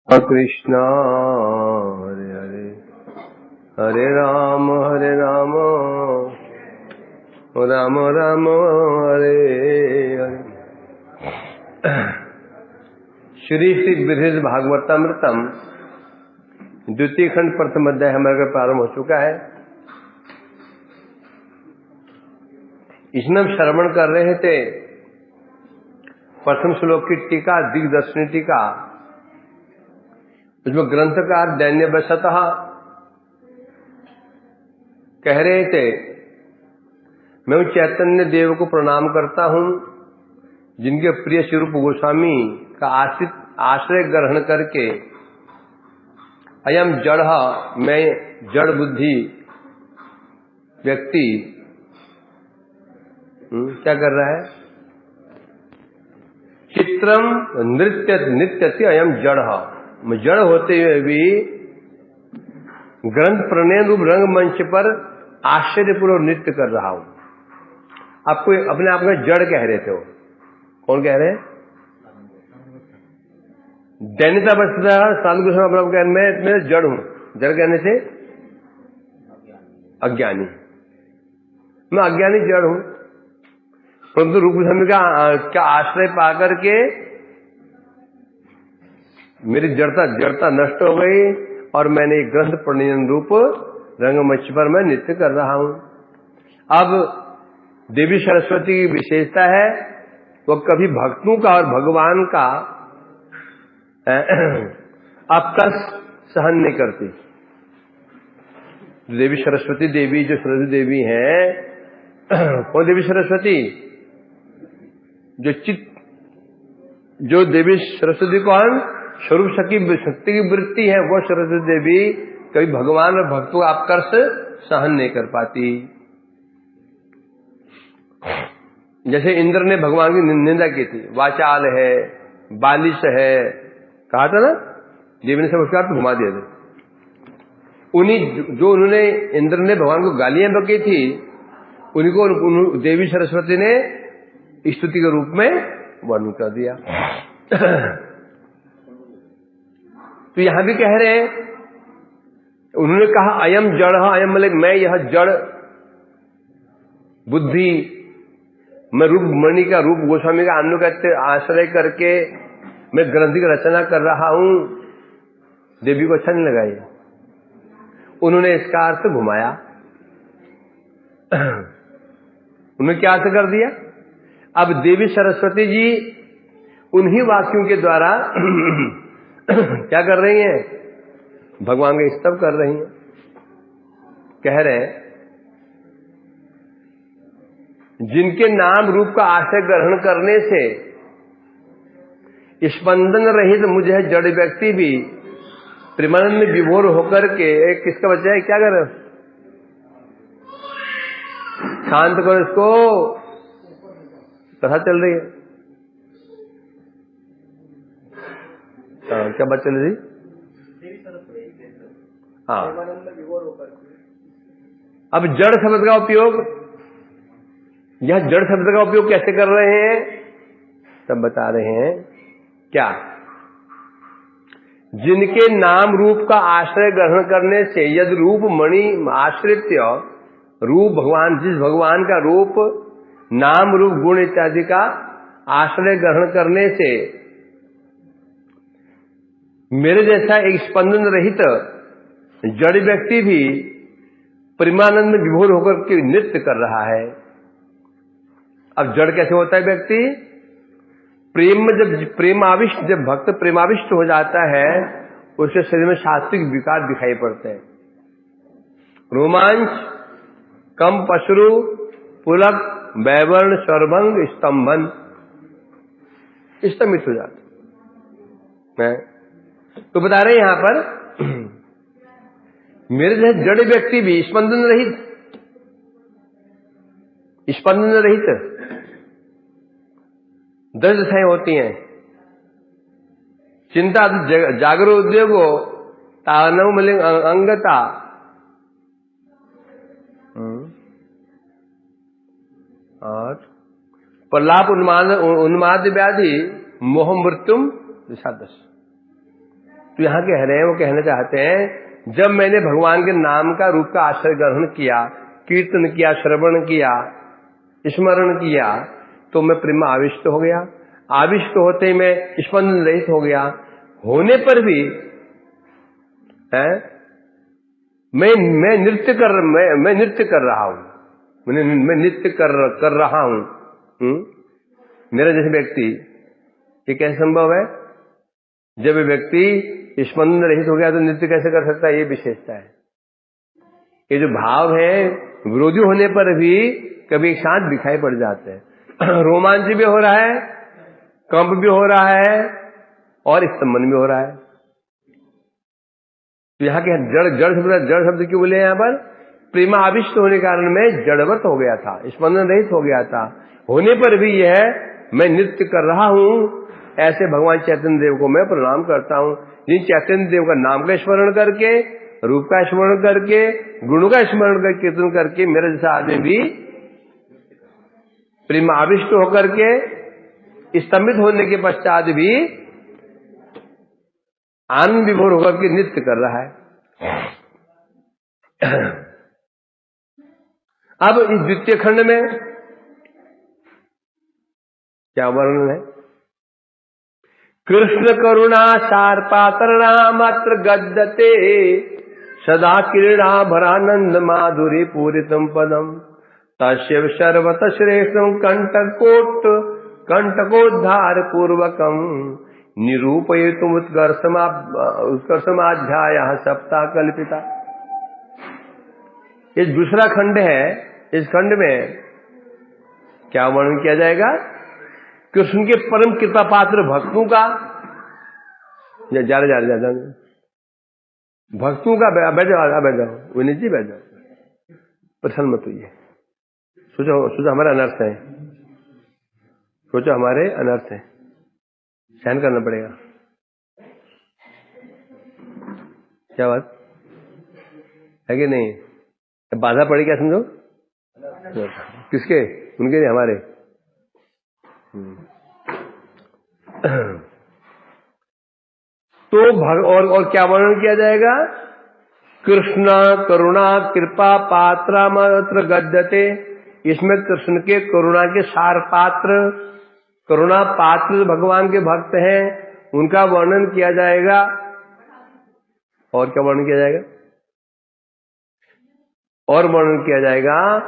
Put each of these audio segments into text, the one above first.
कृष्णा हरे हरे हरे राम राम राम हरे हरे। श्री श्री बृहद भागवतामृतम द्वितीय खंड प्रथम अध्याय हमारे प्रारंभ हो चुका है। इसमें हम श्रवण कर रहे थे प्रथम श्लोक की टीका, दिग्दर्शनी टीका। उसमें ग्रंथकार दैन्य वशतः कह रहे थे, मैं चैतन्य देव को प्रणाम करता हूं जिनके प्रिय स्वरूप गोस्वामी का आश्रय ग्रहण करके अयम जड़, मैं जड़ बुद्धि व्यक्ति क्या कर रहा है, चित्रम नित्यति अयम जड़, मैं जड़ होते हुए भी ग्रंथ प्रणयन रूप रंगमंच पर आश्चर्यपूर्वक नृत्य कर रहा हूं। आपको अपने आप में जड़ कह रहे थे, वो कौन कह रहे हैं? दैन्यता बसता साधु गोस्वामी अपने कह मैं जड़ हूं। जड़ कहने से अज्ञानी, मैं अज्ञानी जड़ हूं। परंतु रूप गोस्वामी का आश्रय पाकर के मेरी जड़ता नष्ट हो गई और मैंने एक ग्रंथ प्रणयन रूप रंगमंच पर मैं नृत्य कर रहा हूं। अब देवी सरस्वती की विशेषता है, वो कभी भक्तों का और भगवान का अपकर्ष सहन नहीं करती। देवी सरस्वती देवी, जो सरस्वती देवी हैं, कौन देवी सरस्वती? जो देवी सरस्वती कौन? स्वरूप शक्ति की वृत्ति है, वो सरस्वती देवी कभी भगवान और भक्तों का अपकर्ष सहन नहीं कर पाती। जैसे इंद्र ने भगवान की निंदा की थी, वाचाल है, बालिश है, कहा था ना, देवी ने सब उसका अर्थ घुमा दिया था। उन्होंने इंद्र ने भगवान को गालियां बकी थी, उन्हीं को देवी सरस्वती ने स्तुति के रूप में वर्णन कर दिया। तो यहां भी कह रहे हैं, उन्होंने कहा अयम जड़, अयम मतलब मैं यह जड़ बुद्धि, मैं रूप मणि का, रूप गोस्वामी का अनुगत्य आश्रय करके मैं ग्रंथ की रचना कर रहा हूं। देवी को अच्छा नहीं लगा ये, उन्होंने इसका अर्थ घुमाया। उन्होंने क्या अर्थ कर दिया? अब देवी सरस्वती जी उन्हीं वाक्यों के द्वारा क्या कर रही हैं? भगवान का स्तव कर रही हैं। कह रहे हैं, जिनके नाम रूप का आश्रय ग्रहण करने से स्पंदन रहित मुझे जड़ व्यक्ति भी प्रेमानंद में विभोर होकर के किसका बच्चा है? क्या कर रहे हो? शांत करो इसको, कथा चल रही है। क्या बात चल रही? हाँ, अब जड़ शब्द का उपयोग, यह जड़ शब्द का उपयोग कैसे कर रहे हैं? तब बता रहे हैं क्या, जिनके नाम रूप का आश्रय ग्रहण करने से यदि रूप मणि आश्रित्य, रूप भगवान, जिस भगवान का रूप नाम रूप गुण इत्यादि का आश्रय ग्रहण करने से मेरे जैसा एक स्पंदन रहित जड़ व्यक्ति भी प्रेमानंद में विभोर होकर के नृत्य कर रहा है। अब जड़ कैसे होता है व्यक्ति? प्रेम में जब भक्त प्रेमाविष्ट हो जाता है, उसके शरीर में शास्त्रिक विकार दिखाई पड़ते हैं। रोमांच, कम पशरु, पुलक, वैवर्ण, स्वरभंग, स्तंभन, स्तंभित हो जाता है। तो बता रहे हैं यहां पर, मेरे जैसे जड़ व्यक्ति भी स्पंदन रहित 10 दशाएं होती हैं। चिंता, जागरो उद्योगो, तानव मलिंग अंगता, और प्रलाप, उन्माद व्याधि, मोह मृत्युम, दिशादश। तो यहाँ कह रहे हैं, वो कहना चाहते हैं जब मैंने भगवान के नाम का रूप का आश्रय ग्रहण किया, कीर्तन किया, श्रवण किया, स्मरण किया, तो मैं प्रेम आविष्ट हो गया। आविष्ट होते ही मैं स्पंदन रहित हो गया। होने पर भी है मैं नृत्य कर रहा हूं, मैं नृत्य कर रहा हूं। मेरा जैसे व्यक्ति, ये कैसे संभव है? जब व्यक्ति स्पंदन रहित हो गया तो नृत्य कैसे कर सकता है? ये विशेषता है। ये जो भाव है विरोधी होने पर भी कभी एक साथ दिखाई पड़ जाते हैं। रोमांच भी हो रहा है, कंप भी हो रहा है और स्तंभन भी हो रहा है। तो यहाँ के जड़ शब्द क्यों बोले? यहाँ पर प्रेमाविष्ट होने के कारण मैं जड़वत हो गया था, स्पंदन रहित हो गया था। होने पर भी यह मैं नृत्य कर रहा हूं, ऐसे भगवान चैतन्य देव को मैं प्रणाम करता हूं, जिन चैतन्य देव का नाम का स्मरण करके, रूप का स्मरण करके, गुणों का स्मरण करके, कीर्तन करके मेरे जैसा आदमी भी प्रेमाविष्ट होकर के स्तंभित होने के पश्चात भी आनंद विभोर होकर के नृत्य कर रहा है। अब इस द्वितीय खंड में क्या वर्णन है? कृष्ण करुणा सार पातरणा मात्र गद्दते सदा क्रीड़ा भरानंद माधुरी पूरितम पदम तस्य सर्वत श्रेष्ठम कंटकोद्धार पूर्वकम निरूपयितुम उत्कर्षमाध्याय सप्ताह कल्पिता। ये दूसरा खंड है। इस खंड में क्या वर्णन किया जाएगा? कृष्ण के परम कृपा पात्र भक्तों का, ज्यादा भक्तों का, बैठ जाओ विनीत जी, बैठ जाओ, प्रसन्न मत होइए। सोचो हमारे अनर्थ है, सोचो हमारे अनर्थ है, सहन करना पड़ेगा। क्या बात है कि नहीं? बाधा पड़ी क्या समझो? किसके? उनके? हमारे। तो और क्या वर्णन किया जाएगा? कृष्ण करुणा कृपा पात्रा मात्र गद्यते। इसमें कृष्ण के करुणा के सार पात्र, करुणा पात्र भगवान के भक्त हैं, उनका वर्णन किया जाएगा। और क्या वर्णन किया जाएगा? और वर्णन किया जाएगा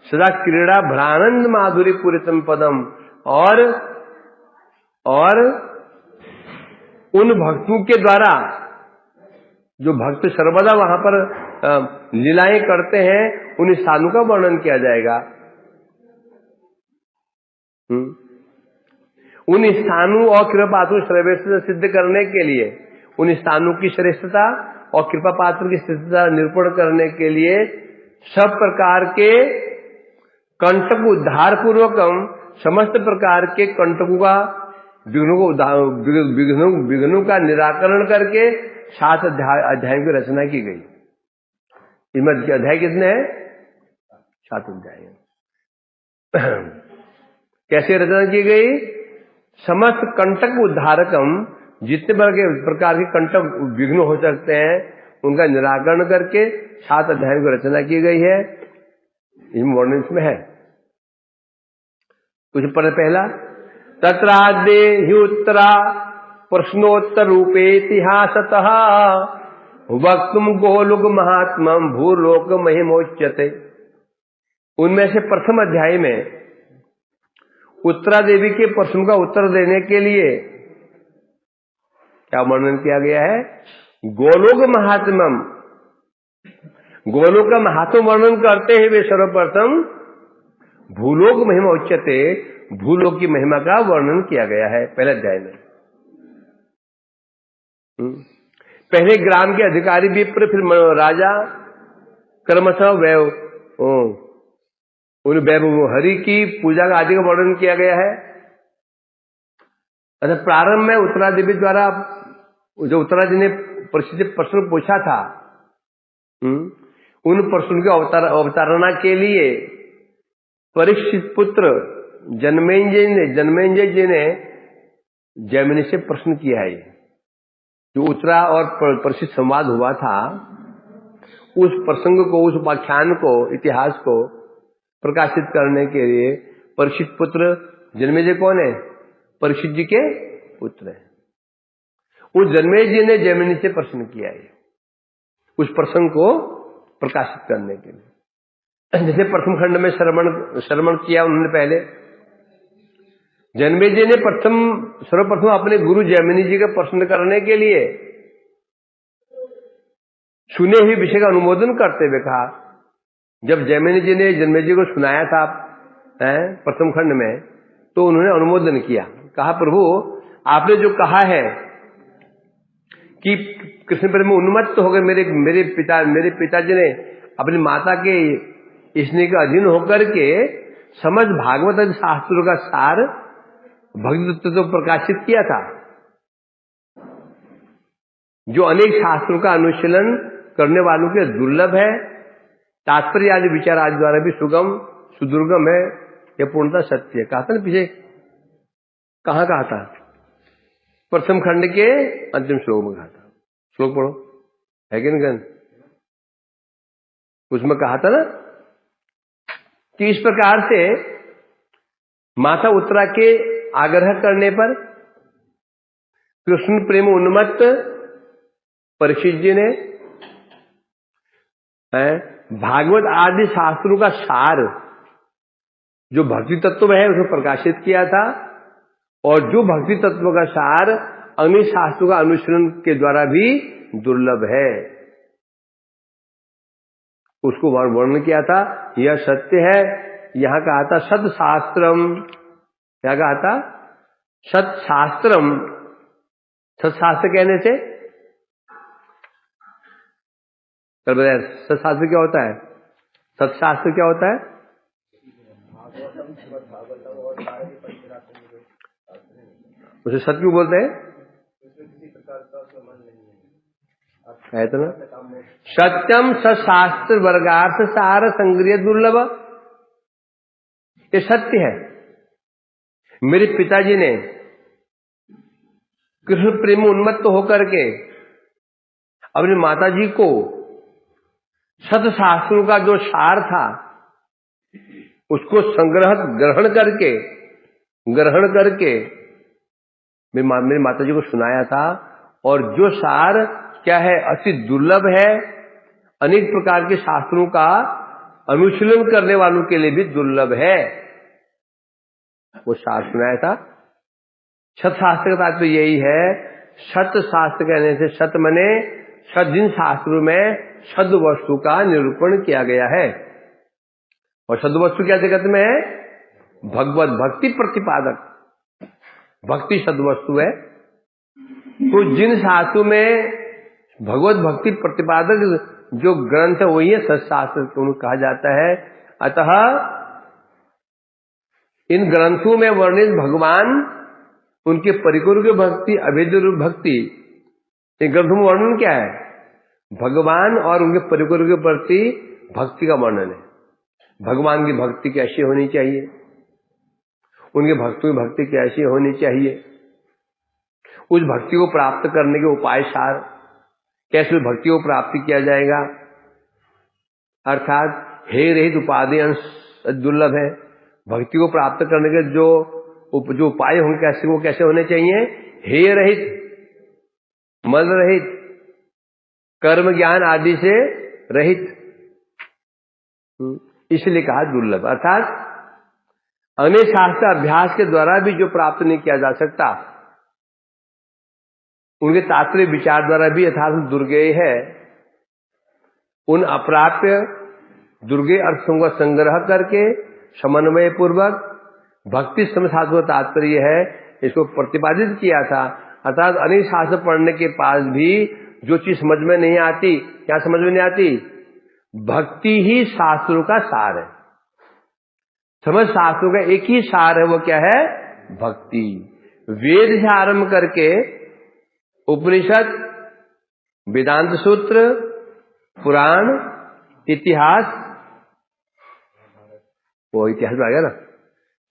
सदा क्रीड़ा भ्रानंद माधुरी पूरितम पदम। और उन भक्तों के द्वारा, जो भक्त सर्वदा वहां पर लीलाएं करते हैं, उन स्थानों का वर्णन किया जाएगा। उन स्थानों और कृपा पात्र श्रेष्ठता सिद्ध करने के लिए, उन स्थानों की श्रेष्ठता और कृपा पात्र की श्रेष्ठता निरूपण करने के लिए सब प्रकार के कंटक उद्धार पूर्वकम, समस्त प्रकार के कंटकों का, विघ्नों का निराकरण करके 7 अध्यायों की रचना की गई। इसमें अध्याय कितने हैं? 7 अध्याय। कैसे रचना की गई? समस्त कंटक उद्धारकम, जितने प्रकार के कंटक विघ्न हो सकते हैं उनका निराकरण करके 7 अध्यायों की रचना की गई है। इसमें वर्णन इसमें है। कुछ पर पहला तत्राद्य हि उत्तरा प्रश्नोत्तर रूपे इतिहासतः वक्तुम गोलोक महात्मम भूलोक महिमोच्यते। उनमें से प्रथम अध्याय में उत्तरा देवी के प्रश्न का उत्तर देने के लिए क्या वर्णन किया गया है? गोलोक महात्मम, गोलोक का महात्म वर्णन करते हैं वे सर्वप्रथम भूलोक महिमा उच्चते, भूलोक की महिमा का वर्णन किया गया है पहले अध्याय में। पहले ग्राम के अधिकारी विप्र, फिर राजा, क्रमशः वैभव हरि की पूजा का आदि का वर्णन किया गया है। अच्छा, प्रारंभ में उत्तरा देवी द्वारा, जो उत्तरा जी ने प्रश्न पूछा था, उन प्रश्न की अवतारणा के लिए परीक्षित पुत्र जन्मेंजय जी ने जैमिनी से प्रश्न किया है। जो उत्तरा और प्रसिद्ध संवाद हुआ था, उस प्रसंग को, उस उपाख्यान को, इतिहास को प्रकाशित करने के लिए परीक्षित पुत्र जन्मेजय कौन है? परीक्षित जी के पुत्र है। उस जन्मेजय जी ने जैमिनी से प्रश्न किया है उस प्रसंग को प्रकाशित करने के लिए। जैसे प्रथम खंड में श्रवण किया उन्होंने, पहले जन्मेजय ने सर्वप्रथम अपने गुरु जैमिनी जी का प्रश्न करने के लिए सुने हुए विषय का अनुमोदन करते हुए कहा, जब जैमिनी जी ने जन्मेजय जी को सुनाया था प्रथम खंड में, तो उन्होंने अनुमोदन किया, कहा प्रभु आपने जो कहा है कि कृष्ण प्रेम में उन्मत्त हो गए मेरे पिताजी ने अपनी माता के स्नेह के अधीन होकर के समझ भागवत आदि शास्त्रों का सार भक्ति तत्व तो प्रकाशित किया था, जो अनेक शास्त्रों का अनुशीलन करने वालों के दुर्लभ है, तात्पर्य आदि विचार आदि द्वारा भी सुदुर्गम है, यह पूर्णतः सत्य है। कहा था ना पीछे, कहाँ कहा था? प्रथम खंड के अंतिम श्लोक में कहा था। श्लोक पढ़ो, है कि नहीं? उसमें कहा था ना कि इस प्रकार से माता उत्तरा के आग्रह करने पर कृष्ण प्रेम उन्मत्त परीक्षित जी ने भागवत आदि शास्त्रों का सार जो भक्ति तत्व है उसे प्रकाशित किया था, और जो भक्ति तत्व का सार अन्य शास्त्रों का अनुशीलन के द्वारा भी दुर्लभ है, उसको वर्णन किया था। यह सत्य है। यहां कहा था सत्शास्त्रम, क्या कहा था? सत्शास्त्रम। सत्शास्त्र कहने से सत्शास्त्र क्या होता है? सत्शास्त्र क्या होता है? उसे सत्य क्यों बोलते हैं? है तो ना, सत्यम सशास्त्र वर्गार्थ सार संग्रह दुर्लभ, ये सत्य है। मेरे पिताजी ने कृष्ण प्रेम उन्मत्त होकर के अपनी माताजी को सतशास्त्रों का जो सार था उसको ग्रहण करके मेरी माताजी को सुनाया था, और जो सार क्या है, अति दुर्लभ है, अनेक प्रकार के शास्त्रों का अनुशीलन करने वालों के लिए भी दुर्लभ है, वो सार सुनाया था। सतशास्त्र का तात्पर्य यही है। सतशास्त्र कहने से सत मने सद, जिन शास्त्रों में सद वस्तु का निरूपण किया गया है, और सद वस्तु क्या जगत में है? भगवत भक्ति प्रतिपादक, भक्ति सद वस्तु है। तो जिन शास्त्रों में भगवत भक्ति प्रतिपादक जो ग्रंथ है वही है सत्शास्त्र कहा जाता है। अतः इन ग्रंथों में वर्णित भगवान, उनके परिकर की भक्ति, अभेद रूप भक्ति, इन ग्रंथों में वर्णन क्या है? भगवान और उनके परिकर के प्रति भक्ति का वर्णन है। भगवान की भक्ति कैसी होनी चाहिए, उनके भक्तों की भक्ति कैसी होनी चाहिए, उस भक्ति को प्राप्त करने के उपाय सार, कैसे उस भक्ति को प्राप्त किया जाएगा, अर्थात हे रहित उपाधि अंश दुर्लभ है। भक्ति को प्राप्त करने के जो उपाय होंगे वो कैसे होने चाहिए? हे रहित, मल रहित, कर्म ज्ञान आदि से रहित, इसलिए कहा दुर्लभ। अर्थात अन्य शास्त्र अभ्यास के द्वारा भी जो प्राप्त नहीं किया जा सकता, उनके तात्पर्य विचार द्वारा भी यथार्थ दुर्गेय है। उन अप्राप्य दुर्गेय अर्थों का संग्रह करके समन्वय पूर्वक भक्ति शास्त्र का तात्पर्य है, इसको प्रतिपादित किया था। अर्थात अनेक शास्त्र पढ़ने के पास भी जो चीज समझ में नहीं आती, क्या समझ में नहीं आती? भक्ति ही शास्त्रों का सार है। समझ शास्त्रों का एक ही सार है, वो क्या है? भक्ति। वेद से आरंभ करके उपनिषद, वेदांत सूत्र, पुराण, इतिहास, वो इतिहास में आ गया ना,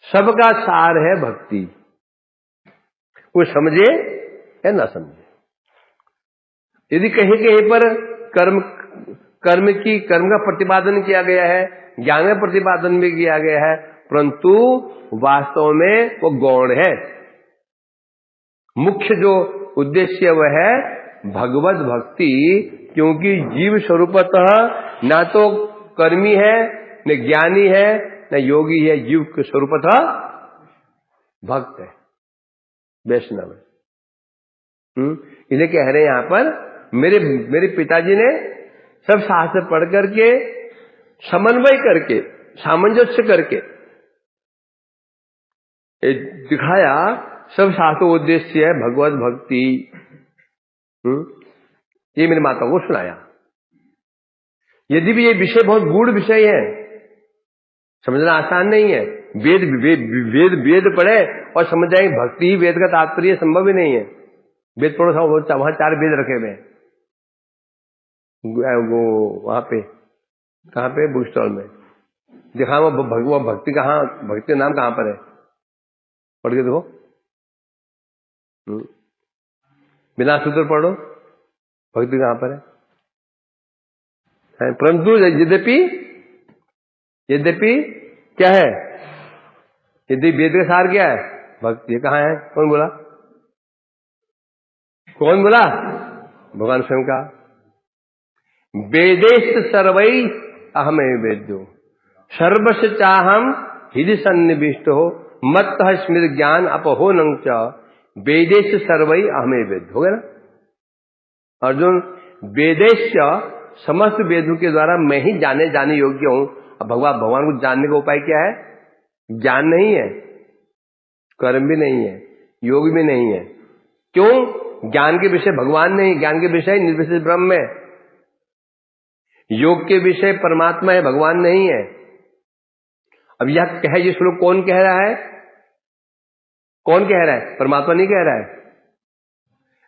सबका सार है भक्ति। कोई समझे या ना समझे, यदि कहीं कहीं पर कर्म का प्रतिपादन किया गया है, ज्ञान का प्रतिपादन भी किया गया है, परंतु वास्तव में वो गौण है। मुख्य जो उद्देश्य वह है भगवत भक्ति, क्योंकि जीव स्वरूपतः ना तो कर्मी है, न ज्ञानी है, न योगी है, जीव के स्वरूपतः भक्त है, वैष्णव है। इसलिए कह रहे हैं यहां पर, मेरे पिताजी ने सब शास्त्र पढ़ करके, समन्वय करके, सामंजस्य करके दिखाया, सब शास्त्रों उद्देश्य है भगवत भक्ति। ये मेरी माता को सुनाया। यदि भी ये विषय बहुत गूढ़ विषय है, समझना आसान नहीं है। वेद पढ़े और समझ जाए भक्ति ही वेद का तात्पर्य, संभव ही नहीं है। वेद पढ़ो, वहां 4 वेद रखे हुए हैं, वो वहां पे, कहां पे, बुक स्टॉल में दिखा, वो भक्ति कहां, भक्ति का नाम कहां पर है, पढ़ के देखो। बिना सूत्र पढ़ो, भक्ति कहां पर है। परंतु यद्यपि क्या है, यदि वेद का सार क्या है, भक्ति। ये कहां है, कौन बोला, भगवान स्वयं का। वेदेश सर्वै अहमेव वेद्यो सर्वश चाहम हृदि सन्निविष्टो मत्तः स्मृति ज्ञान अपहोनं च वेदेश सर्वै अहमेव वेद्यो। हो गया ना अर्जुन, वेदेश समस्त वेदों के द्वारा मैं ही जाने योग्य हूं। अब भगवान को जानने का उपाय क्या है, ज्ञान नहीं है, कर्म भी नहीं है, योग भी नहीं है। क्यों? ज्ञान के विषय भगवान नहीं, ज्ञान के विषय निर्विशेष ब्रह्म है। योग के विषय परमात्मा है, भगवान नहीं है। अब यह कहे, ये श्लोक कौन कह रहा है, कौन कह रहा है, परमात्मा नहीं कह रहा है,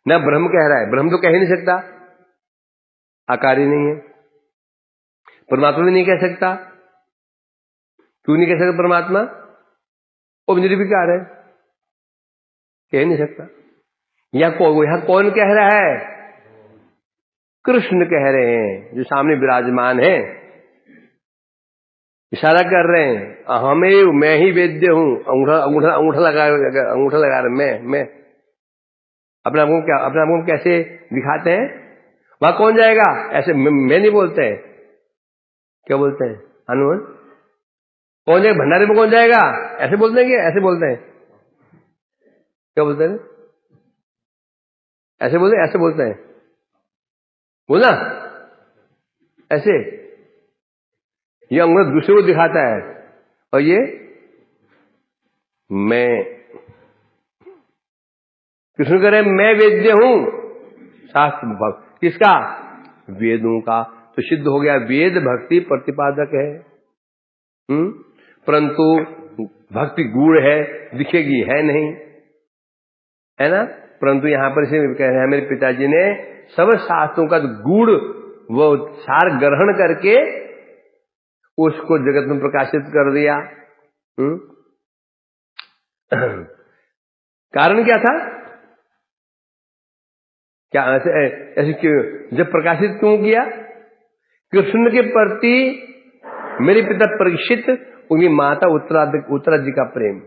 ना ब्रह्म कह रहा है। ब्रह्म तो कह ही नहीं सकता, आकार ही नहीं है। परमात्मा भी नहीं कह सकता, क्यों नहीं कह सकता परमात्मा, वो निर्विकार है, कह नहीं सकता। यहां कौन कह रहा है, कृष्ण कह रहे हैं, जो सामने विराजमान है, इशारा कर रहे हैं, हमें, मैं ही वेद्य हूं। अंगूठा लगा रहे, मैं अपने आप को कैसे दिखाते हैं। वहां कौन जाएगा, ऐसे मैं नहीं बोलते हैं, क्या बोलते हैं, हनुमान कौन जाएगा, भंडारे में कौन जाएगा, ऐसे बोलते हैं, ऐसे बोलते हैं, क्या बोलते हैं, ऐसे बोलते हैं, बोला ऐसे। ये अंगूठा दूसरे को दिखाता है, और ये मैं, कृष्ण कह रहे मैं वेद्य हूं, शास्त्र किसका, वेदों का। तो सिद्ध हो गया वेद भक्ति प्रतिपादक है। परंतु भक्ति गूढ़ है, दिखेगी है नहीं, है ना। परंतु यहां पर इसे कह रहे हैं, मेरे पिताजी ने सब शास्त्रों का गूढ़ वो सार ग्रहण करके उसको जगत में प्रकाशित कर दिया। कारण क्या था, क्या ऐसे क्यों, जब प्रकाशित क्यों किया, कृष्ण के प्रति मेरे पिता परीक्षित, उनकी माता उत्तरा जी का प्रेम।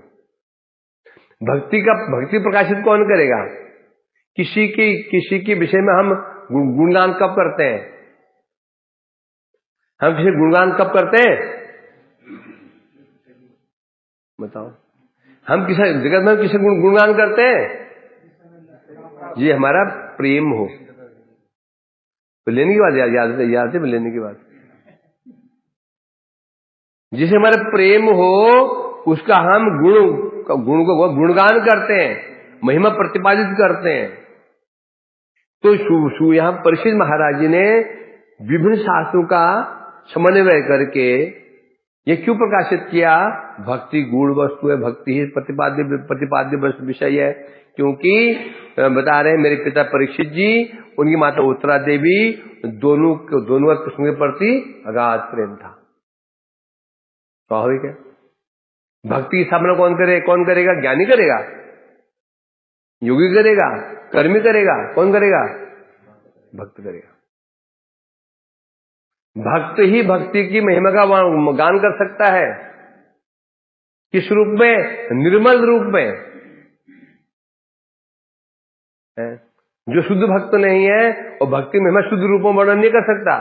भक्ति प्रकाशित कौन करेगा, किसी के विषय में हम गुणगान कब करते हैं, हम किसी गुणगान कब करते हैं, बताओ, हम किसी जगत में किसी गुणगान करते हैं, ये हमारा प्रेम हो। तो लेने की बात याद है, लेने की बात, जिसे हमारा प्रेम हो उसका हम गुणगान करते हैं, महिमा प्रतिपादित करते हैं। तो यहां परीक्षित महाराज जी ने विभिन्न शास्त्रों का समन्वय करके ये क्यों प्रकाशित किया, भक्ति गूढ़ वस्तु है, भक्ति ही प्रतिपाद्य विषय है। क्योंकि बता रहे हैं मेरे पिता परीक्षित जी, उनकी माता उत्तरा देवी, दोनों कृष्ण के प्रति अगाध प्रेम था। स्वाभाविक है। भक्ति की स्थापना कौन करेगा, ज्ञानी करेगा, योगी करेगा, कर्मी करेगा, कौन करेगा, भक्त करेगा। भक्त ही भक्ति की महिमा का गान कर सकता है। किस रूप में? निर्मल रूप में है। जो शुद्ध भक्त नहीं है और भक्ति महिमा शुद्ध रूप में वर्णन नहीं कर सकता,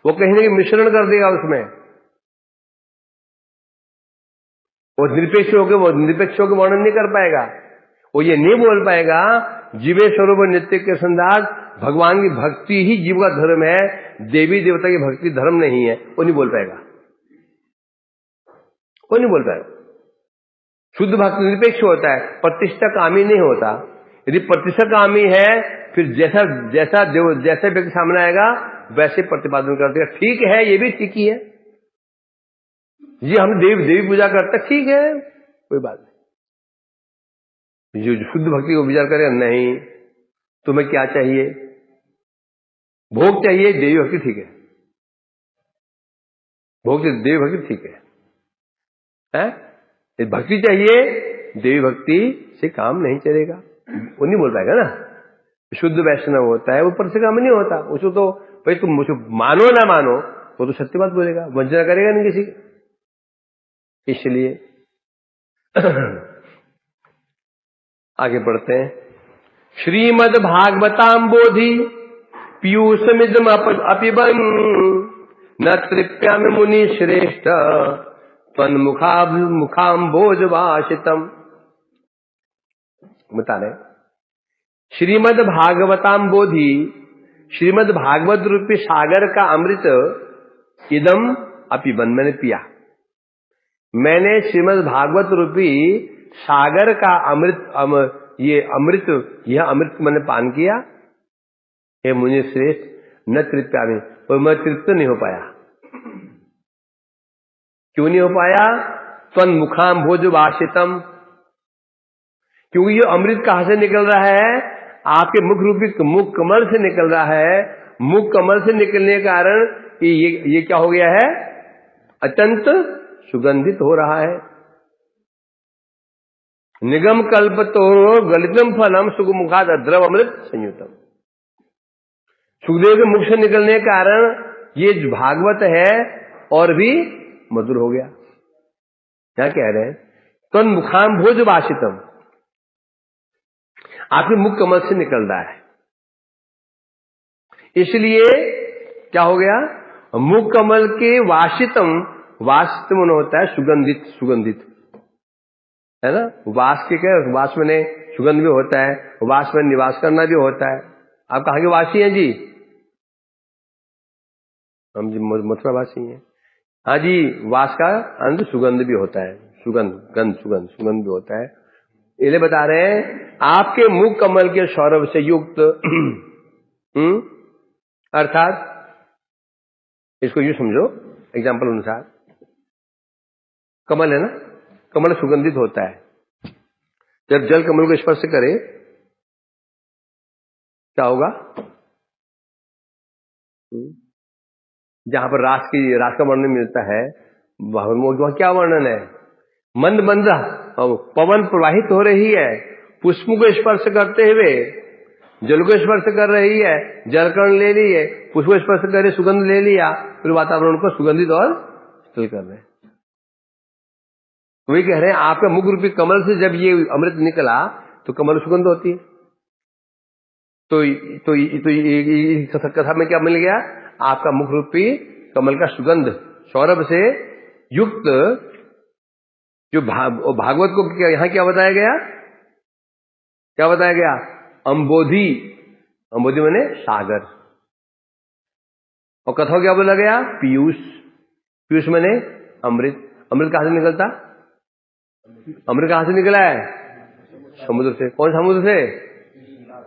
वो कहीं ना कहीं मिश्रण कर देगा उसमें। वो निरपेक्ष होकर वर्णन नहीं कर पाएगा। वो ये नहीं बोल पाएगा जीवे स्वरूप नित्य के संदास भगवान की भक्ति ही जीव का धर्म है, देवी देवता की भक्ति धर्म नहीं है। वो नहीं बोल पाएगा, वो नहीं बोल पाएगा। शुद्ध भक्त निरपेक्ष होता है, प्रतिष्ठा कामी नहीं होता। यदि प्रतिष्ठा कामी है फिर जैसा व्यक्ति सामने आएगा वैसे प्रतिपादन कर देगा। ठीक है, ये भी ठीक ही है जी, हम देवी पूजा करते, ठीक है, कोई बात नहीं। जो शुद्ध भक्ति को विचार करे, नहीं तुम्हें क्या चाहिए, भोग चाहिए, देवी भक्ति ठीक है, भोग देवी भक्ति ठीक है? भक्ति चाहिए, देवी भक्ति से काम नहीं चलेगा। वो नहीं बोल पाएगा ना। शुद्ध वैष्णव होता है वो पर से काम नहीं होता। उसको तो भाई तुम मुझे मानो ना मानो, वो तो सत्य बात बोलेगा, वंचना करेगा नहीं किसी की। इसलिए आगे बढ़ते हैं। श्रीमद् भागवताम्बोधि पीयूषमिदम अपिबन न तृप्यामि मुनि श्रेष्ठ त्वन्मुखाम्भोजवासितम। बता रहे श्रीमद् भागवताम्बोधि, श्रीमद् भागवत रूपी सागर का अमृत, इदम अपिबन मैंने पिया, मैंने श्रीमद् भागवत रूपी सागर का अमृत यह अमृत मैंने पान किया। हे मुनि श्रेष्ठ, न तृप्यामि, और मैं तृप्त नहीं हो पाया। क्यों नहीं हो पाया? त्वन्मुखाम्भोजवासितम, क्योंकि ये अमृत कहां से निकल रहा है? आपके मुख रूपी मुख कमल से निकल रहा है। मुख कमल से निकलने के कारण ये क्या हो गया है? अत्यंत सुगंधित हो रहा है। निगम कल्पतरो गलितम फलम सुगमुखाद द्रव अमृत संयुतम। सुखदेव के मुख से निकलने के कारण ये जो भागवत है और भी मधुर हो गया। क्या कह रहे हैं? त्वन्मुखाम भोजवासितम, आपके मुख कमल से निकल रहा है, इसलिए क्या हो गया? मुख कमल के वासितम, वासितम होता है सुगंधित, सुगंधित है ना। वास के क्या, वास में सुगंध भी होता है, वास में निवास करना भी होता है। आप कहाँ के वासी हैं जी? हम जी मथुरा वासी हैं। हाँ जी, वास का अंत सुगंध भी होता है, सुगंध भी होता है। इसलिए बता रहे हैं आपके मुख कमल के सौरभ से युक्त अर्थात इसको यूं समझो, एग्जाम्पल अनुसार कमल है ना, कमल सुगंधित होता है। जब जल कमल को स्पर्श करे क्या होगा? जहां पर रास का वर्णन मिलता है, वहां क्या वर्णन है? मंद मंद पवन प्रवाहित हो रही है, पुष्पों को स्पर्श करते हुए जल को स्पर्श कर रही है, जलकण ले लिए, पुष्प को स्पर्श करे, सुगंध ले लिया, फिर वातावरण को सुगंधित और शीतल कर रहे हैं। वही कह रहे हैं आपका मुख रूपी कमल से जब ये अमृत निकला तो कमल सुगंध होती है। तो कथा में क्या मिल गया? आपका मुख रूपी कमल का सुगंध सौरभ से युक्त जो भागवत को यहां क्या बताया गया? क्या बताया गया? अंबोधि, अंबोधि माने सागर। और कथा क्या बोला गया? पीयूष, पीयूष माने अमृत। अमृत कहां से निकलता? अमृत कहां से निकला है? समुद्र से। कौन समुद्र से?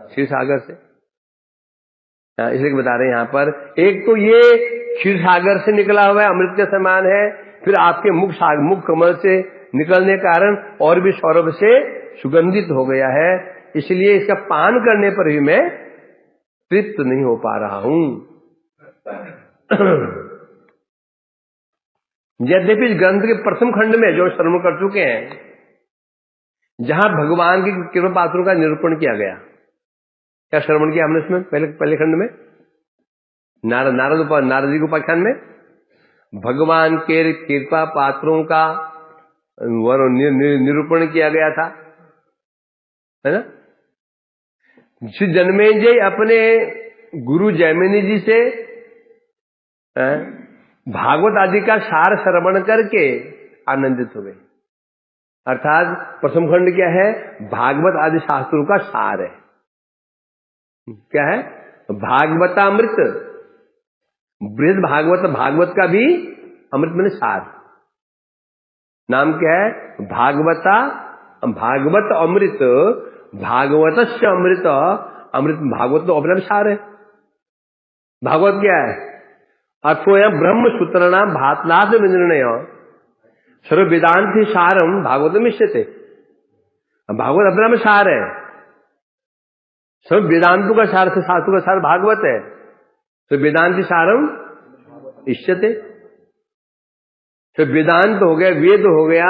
क्षीर सागर से। इसलिए बता रहे हैं यहां पर, एक तो ये क्षीर सागर से निकला हुआ है, अमृत के समान है, फिर आपके मुख कमल से निकलने के कारण और भी सौरभ से सुगंधित हो गया है। इसलिए इसका पान करने पर भी मैं तृप्त नहीं हो पा रहा हूं। यद्यपि इस ग्रंथ के प्रथम खंड में जो श्रवण कर चुके हैं, जहां भगवान की कृपा पात्रों का निरूपण किया गया, क्या श्रवण किया हमने इसमें पहले खंड में? नारद जी के उपाख्यान में भगवान के कृपा पात्रों का निरूपण किया गया था, है ना। श्री जन्मेजय अपने गुरु जैमिनी जी से भागवत आदि का सार श्रवण करके आनंदित हुए। अर्थात प्रथम खंड क्या है? भागवत आदि शास्त्रों का सार है। क्या है? भागवतामृत। बृहद भागवत का भी अमृत मैंने सार। नाम क्या है? भागवत अमृत, भागवतस्य अमृत। अमृत भागवत तो अपना सार है। भागवत क्या है? अथोयम ब्रह्म सूत्रणाम भातलाद निर्णय सर्व वेदांति सारम भागवत मिश्यते। भागवत अपना में सार है। सब वेदांतों का सार से शास्त्रों का सार भागवत है। तो वेदांति सारम इष्यते। तो वेदांत हो गया, वेद हो गया,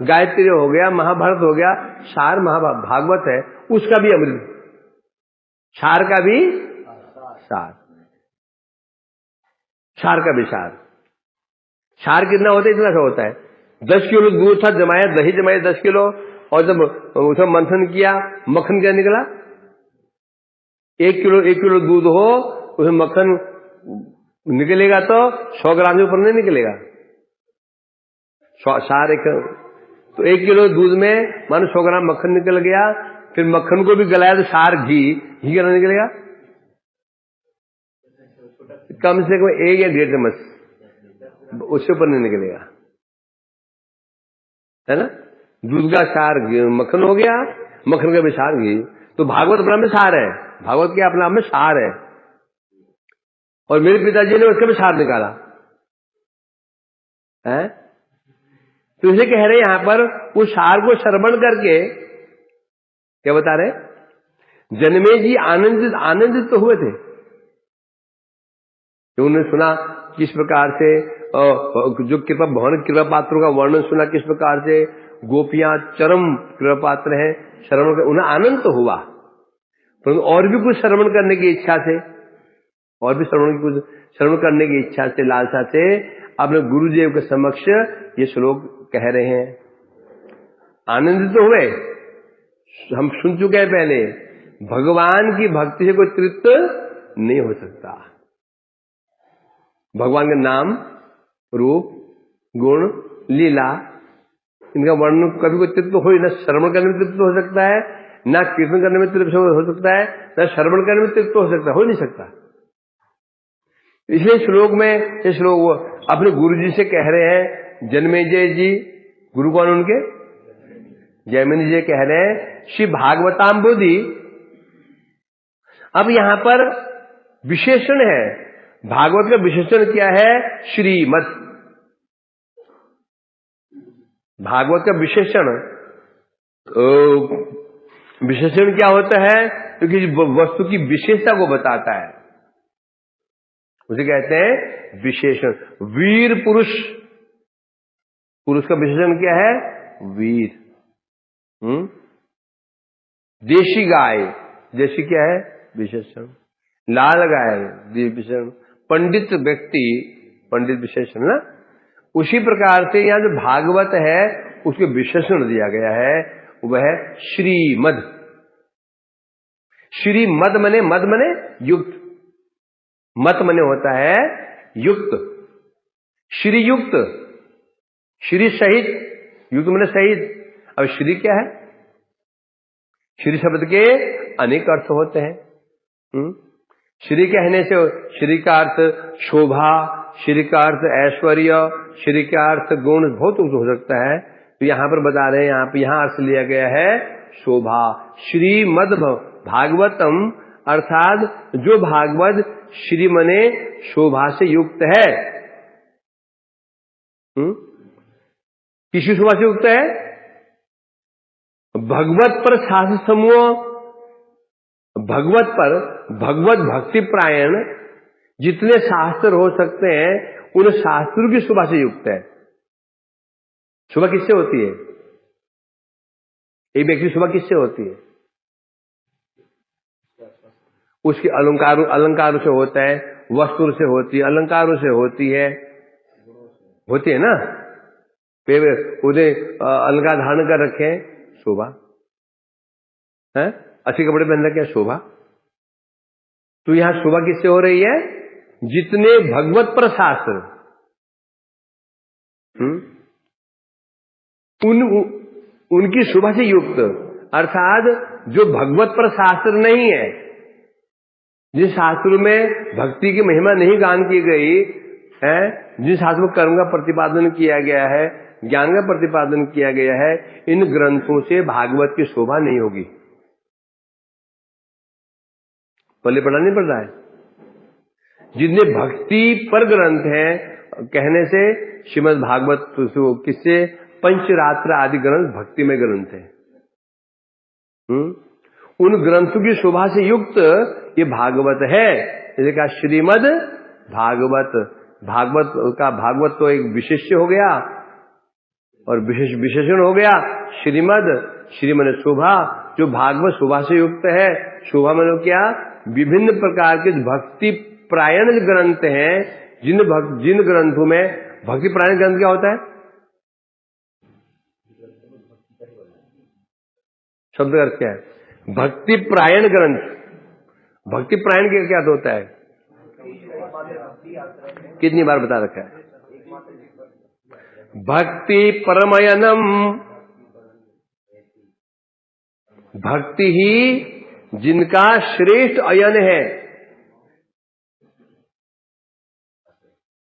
गायत्री हो गया, महाभारत हो गया, सार भागवत है। उसका भी अमृत, सार का भी सार, सार का भी सार। सार कितना होता है? इतना सा होता है। 10 किलो दूध था, जमाया, दही जमाया 10 किलो, और जब उसमें मंथन किया, मक्खन क्या निकला? 1 किलो दूध हो, उसमें मक्खन निकलेगा तो 100 ग्राम से ऊपर नहीं निकलेगा। सार एक, तो 1 किलो दूध में मानो 100 ग्राम मक्खन निकल गया। फिर मक्खन को भी गलाया तो सार घी कितना निकलेगा? कम से कम 1 या 1.5 चम्मच, उससे ऊपर नहीं निकलेगा, है ना। दूध का सार मक्खन हो गया, मक्खन का भी सार घी। तो भागवत अपना में सार है। भागवत के अपना में सार है। और मेरे पिताजी ने उसका भी सार निकाला है। तो इसे कह रहे हैं यहां पर, उस सार को श्रवण करके क्या बता रहे? जन्मे जी आनंदित तो हुए थे। तो उन्होंने सुना किस प्रकार से जो कृपा पात्रों का वर्णन सुना, किस प्रकार से गोपियां चरम कृपा पात्र है, श्रवण कर उन्हें आनंद तो हुआ। परंतु और भी कुछ श्रवण करने की इच्छा से, और भी श्रवण करने की इच्छा से, लालसा से अपने गुरुदेव के समक्ष ये श्लोक कह रहे हैं। आनंदित तो हुए। हम सुन चुके हैं पहले, भगवान की भक्ति से कोई तृप्त नहीं हो सकता। भगवान के नाम, रूप, गुण, लीला, इनका वर्णन कभी कोई तृप्त हो ही ना। श्रवण करने में तृप्त हो सकता है, ना कीर्तन करने में तृप्त हो सकता है, ना श्रवण करने में तृप्त हो सकता है, हो नहीं सकता। इसलिए श्लोक में ये श्लोक अपने गुरु जी से कह रहे हैं। जन्मेजय जी, गुरु कौन उनके? जैमिनी जी कह रहे हैं श्री भागवताम्बुधि। अब यहां पर विशेषण है। भागवत का विशेषण क्या है? श्रीमद। भागवत का विशेषण क्या होता है? क्योंकि वस्तु की विशेषता को बताता है, उसे कहते हैं विशेषण। वीर पुरुष, पुरुष का विशेषण क्या है? वीर। देशी गाय, देशी क्या है? विशेषण। लाल गाय विशेषण। पंडित व्यक्ति, पंडित विशेषण ना। उसी प्रकार से यहां जो भागवत है उसके विशेषण दिया गया है, वह है श्रीमद। श्रीमद मने, मद मने युक्त, मत मने होता है युक्त। श्रीयुक्त, श्री सहित, युक्त मने सहित। अब श्री क्या है? श्री शब्द के अनेक अर्थ होते हैं। श्री कहने से श्री का अर्थ शोभा, श्री का अर्थ ऐश्वर्य, श्री का अर्थ गुण, बहुत कुछ हो सकता है। तो यहां पर बता रहे हैं, यहां अर्थ लिया गया है शोभा। श्रीमद भागवतम, अर्थात जो भागवत श्री मने शोभा से युक्त है। किसी शोभा से युक्त है? भगवत पर शास्त्र समूह, भगवत पर, भगवत भक्ति प्रायण जितने शास्त्र हो सकते हैं उन शास्त्रों की शोभा से युक्त है। शोभा किससे होती है? एक व्यक्ति शोभा किससे होती है? उसके अलंकारों से होता है, वस्त्रों से होती है, अलंकारों से होती है ना। उन्हें अलंकार धारण कर रखे शोभा है, अच्छे कपड़े पहन रखे शोभा। तो यहां शोभा किससे हो रही है? जितने भगवत पर शास्त्र उनकी शोभा से युक्त, अर्थात जो भगवत पर शास्त्र नहीं है, जिन शास्त्रों में भक्ति की महिमा नहीं गान की गई है, जिन शास्त्रों में कर्म का प्रतिपादन किया गया है, ज्ञान का प्रतिपादन किया गया है, इन ग्रंथों से भागवत की शोभा नहीं होगी। पहले पढ़ा नहीं पड़ रहा है? जितने भक्ति पर ग्रंथ हैं, कहने से श्रीमद् भागवत किससे, पंचरात्र आदि ग्रंथ भक्ति में ग्रंथ है। उन ग्रंथों की शोभा से युक्त ये भागवत है। जैसे कहा श्रीमद् भागवत, भागवत तो एक विशेष्य हो गया और विशेषण हो गया। श्रीमद् शोभा, जो भागवत शोभा से युक्त है। शोभा मतलब क्या? विभिन्न प्रकार के भक्ति प्रायण ग्रंथ हैं, जिन ग्रंथों में भक्ति प्रायण ग्रंथ क्या होता है? शब्द अर्थ क्या है? भक्ति प्रायण ग्रंथ। भक्ति प्रायण क्या होता है? कितनी बार बता रखा है? भक्ति परमयनम, भक्ति ही जिनका श्रेष्ठ अयन है,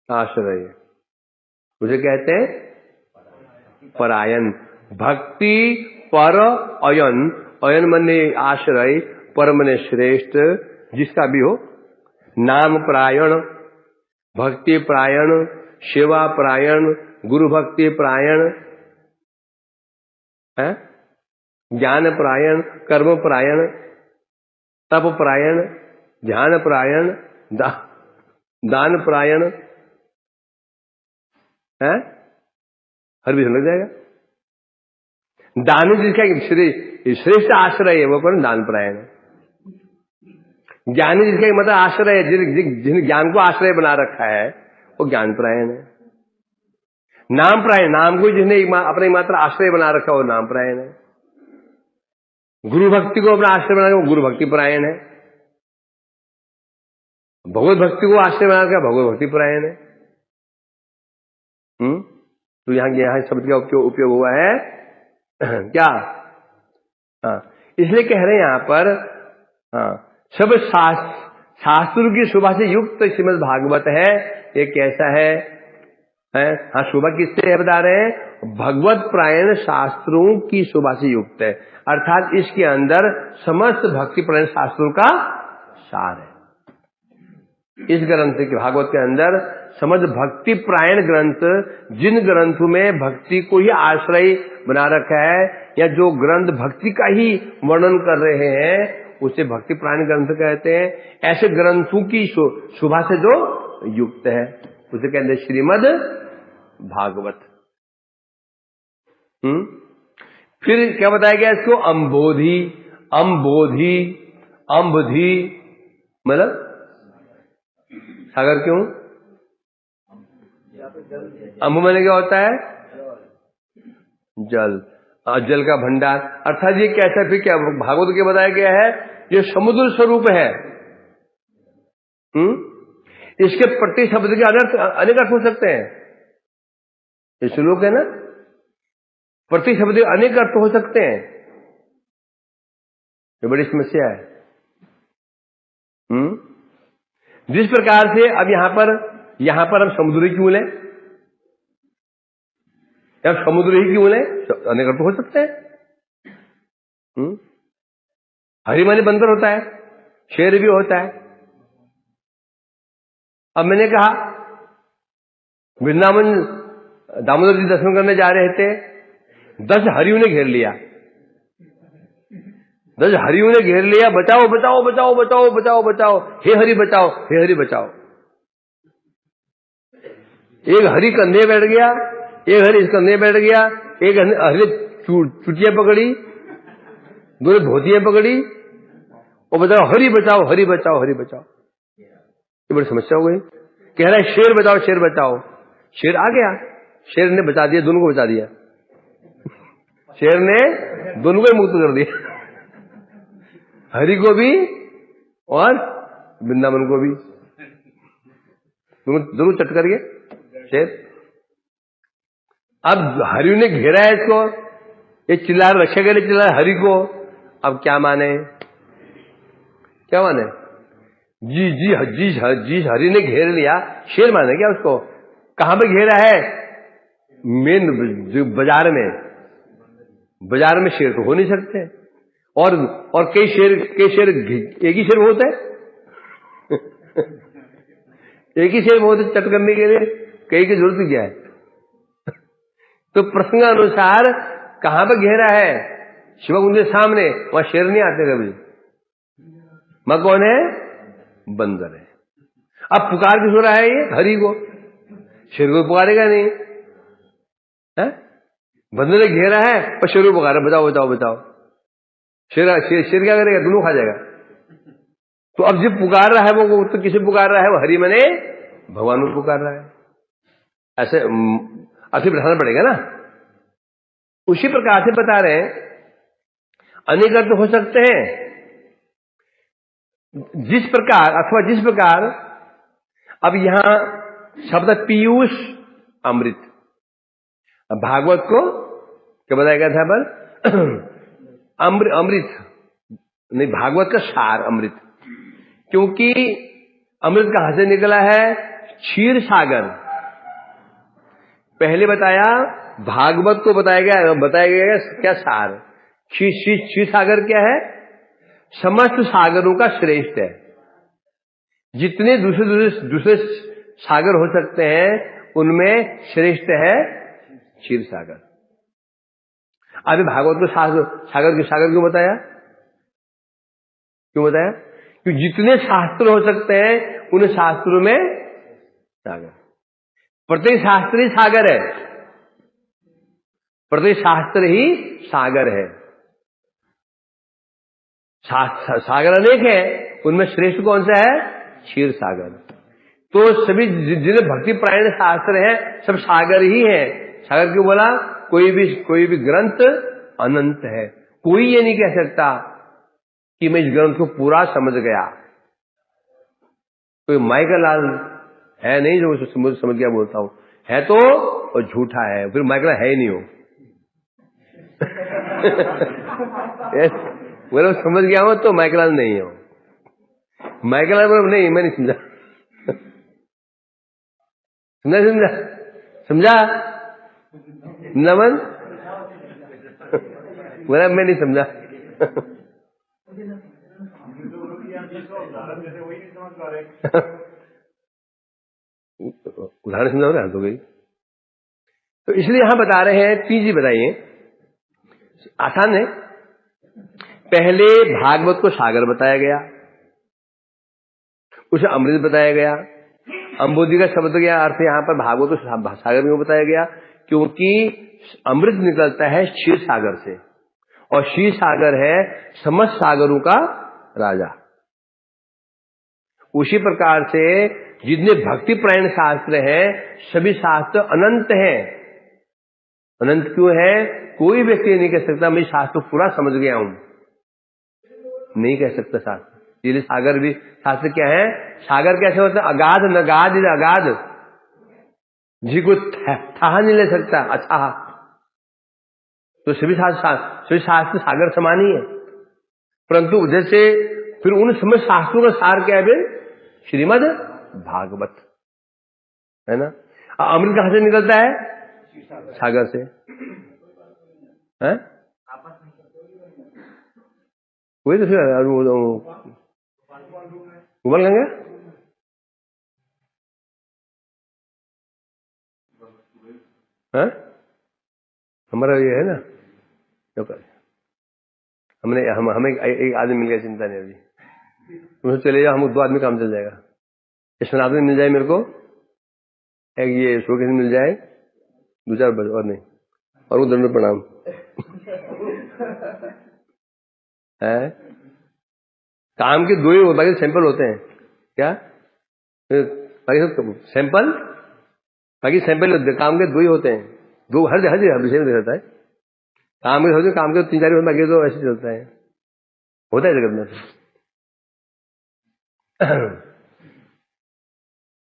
आश्रय, उसे कहते हैं परायण। भक्ति पर अयन, अयन मने आश्रय, पर मने श्रेष्ठ, जिसका भी हो। नाम प्रायण, भक्ति प्रायण, सेवा प्रायण, गुरु भक्ति प्रायण है, ज्ञान प्रायण, कर्म प्रायण, तप प्रायण, ध्यान प्रायण, दान प्रायण है। हर भी लग जाएगा। दान जिसका श्रेष्ठ आश्रय है वो कौन? दान प्रायण। ज्ञानी जिसका मतलब आश्रय है, जिन ज्ञान को आश्रय बना रखा है वो ज्ञान प्रायण है। नाम प्रायण, नाम को जिसने अपना मात्र आश्रय बना रखा है वो नाम प्रायण है। गुरु भक्ति को अपना आश्रय बना रखा वो गुरु भक्ति प्रायण है। भगवत भक्ति को आश्रय बना रखा भगवत भक्ति प्रायण है। तो यहां शब्द का उपयोग हुआ है क्या? इसलिए कह रहे हैं यहां पर सब शास्त्रों की शोभा से युक्त श्रीमद् भागवत है। ये कैसा है? हाँ, शोभा किससे है बता रहे हैं? भगवत प्रायण शास्त्रों की शोभा से युक्त है, अर्थात इसके अंदर समस्त भक्ति प्रायण शास्त्रों का सार है। इस ग्रंथ के भागवत के अंदर समझ भक्ति प्रायण ग्रंथ, जिन ग्रंथों में भक्ति को ही आश्रय बना रखा है, या जो ग्रंथ भक्ति का ही वर्णन कर रहे हैं, उसे भक्ति प्रायण ग्रंथ कहते हैं। ऐसे ग्रंथों की शोभा से जो युक्त है उसे कहते हैं श्रीमद् भागवत। फिर क्या बताया गया इसको? अम्बोधि, अम्बोधि, अम्बधि मतलब सागर। क्यों? अम्ब मैंने क्या होता है? जल, जल का भंडार। अर्थात ये कैसा, फिर क्या भागवत के बताया गया है? ये समुद्र स्वरूप है। इसके प्रति शब्द के अनर्थ अनेक अर्थ हो सकते हैं। ये श्लोक है ना, प्रति शब्द के अनेक अर्थ हो सकते हैं। ये बड़ी समस्या है। जिस प्रकार से अब यहां पर हम समुद्र ही क्यों लें, या समुद्र ही क्यों लें? अनेक अर्थ हो सकते हैं। हरि माने बंदर होता है, शेर भी होता है। अब मैंने कहा वृंदावन दामोदर जी दर्शन करने जा रहे थे, 10 हरियों ने घेर लिया। 10 हरियों ने घेर लिया, बचाओ बचाओ बचाओ बचाओ बचाओ बचाओ, हे हरि बचाओ, हे हरि बचाओ। एक हरि कंधे बैठ गया, एक हरि इस कंधे बैठ गया, एक हरि चुटियां पकड़ी, दो धोतियां पकड़ी, वो बताओ हरि बचाओ हरि बचाओ हरि बचाओ, ये बड़ी समस्या हो गई। कह रहा है शेर बचाओ शेर बचाओ, शेर आ गया, शेर ने बचा दिया, दोनों को बचा दिया, शेर ने दोनों को मुक्त कर दिया, हरि को भी और वृंदावन को भी, दोनों चट कर गए शेर। अब हरि ने घेरा है इसको, ये चिल्ला रक्षा के लिए चिल्ला हरि को, अब क्या माने, क्या माने? जी जी जी जी हरि ने घेर लिया, शेर माने क्या उसको? कहां पे घेरा है? मेन बाजार में, बाजार में शेर तो हो नहीं सकते, और कई शेर एक ही शेर होता है एक ही शेर होते चट करने के लिए, कई की जरूरत क्या है? तो प्रसंगानुसार कहां पर घेरा है? शिव कुंज के सामने, वहां शेर नहीं आते कभी, वहां कौन है? बंदर है। अब पुकार किस हो रहा है? ये हरि को, शेर को पुकारेगा नहीं है? बंदर ने घेरा है और शेर को पुकारा बचाओ बचाओ बचाओ, शेर क्या करेगा? दोनों खा जाएगा। तो अब जब पुकार रहा है वो तो किसे पुकार रहा है? वो हरि मने भगवान को पुकार रहा है, ऐसे अर्थ बिठाना पड़ेगा ना। उसी प्रकार से बता रहे हैं अनेक अर्थ हो सकते हैं, जिस प्रकार अथवा जिस प्रकार, अब यहां शब्द पीयूष अमृत, भागवत को क्या बताया गया था? पर अमृत नहीं, भागवत का सार अमृत, क्योंकि अमृत कहां से निकला है? क्षीर सागर। पहले बताया भागवत को बताया गया क्या सार? क्षीर सागर क्या है? समस्त सागरों का श्रेष्ठ है, जितने दूसरे सागर हो सकते हैं उनमें श्रेष्ठ है क्षीर सागर। अभी भागवत को सागर क्यों बताया? क्यों बताया? कि जितने शास्त्र हो सकते हैं उन शास्त्रों में सागर, प्रत्येक शास्त्र ही सागर है, प्रत्येक शास्त्र ही सागर है। सागर अनेक है, उनमें श्रेष्ठ कौन सा है? क्षीर सागर। तो सभी जितने भक्ति प्रायण शास्त्र हैं सब सागर ही है। सागर क्यों बोला? कोई भी ग्रंथ अनंत है, कोई ये नहीं कह सकता कि मैं इस ग्रंथ को पूरा समझ गया। कोई माइकल लाल है नहीं जो समझ गया बोलता हूं, है तो और झूठा है, फिर माइकल है ही नहीं हो बोलो समझ गया हो तो माइकल लाल नहीं हो, माइकल लाल बोलो नहीं मैं नहीं समझा समझा नमन बोला मैं नहीं समझा उदाहरण समझा रहा तो गई। तो इसलिए यहां बता रहे हैं, तीन चीज बताइए, आसान है। पहले भागवत को सागर बताया गया, उसे अमृत बताया गया। अंबोधि का शब्द का अर्थ यहां पर भागवत को सागर में बताया गया, क्योंकि अमृत निकलता है क्षीर सागर से, और क्षीर सागर है समस्त सागरों का राजा। उसी प्रकार से जितने भक्ति प्रायण शास्त्र हैं सभी शास्त्र अनंत हैं। अनंत क्यों है? कोई व्यक्ति नहीं कह सकता मैं शास्त्र पूरा समझ गया हूं, नहीं कह सकता शास्त्र। इसलिए सागर भी, शास्त्र क्या है? सागर कैसे होता है? अगाध नगाध अगाध, जिसको ठहा नहीं ले सकता अच्छा। तो सभी शास्त्र सागर समान ही है, परंतु जैसे फिर उन समस्त शास्त्रों का सार क्या है? श्रीमद् भागवत है ना। अमृत कहां से निकलता है? सागर से है? वही तो उबल गंगा है हमारा ये है ना। हमें एक आदमी मिल गया, चिंता नहीं अभी, तुम चले जाओ, हम 2 आदमी काम चल जाएगा। स्नातक मिल जाए मेरे को, एक ये शोकेश मिल जाए, 2-4 बज और नहीं, और वो दंड प्रणाम है। काम के 2 ही बाकी सैंपल होते हैं। क्या बाकी सब सैंपल, बाकी सैंपल होते हैं, काम के 2 ही होते हैं। 2 हर विषय में रहता है। काम के होते, काम के 3-4 होते, बाकी तो ऐसे चलता है, होता है जगत में।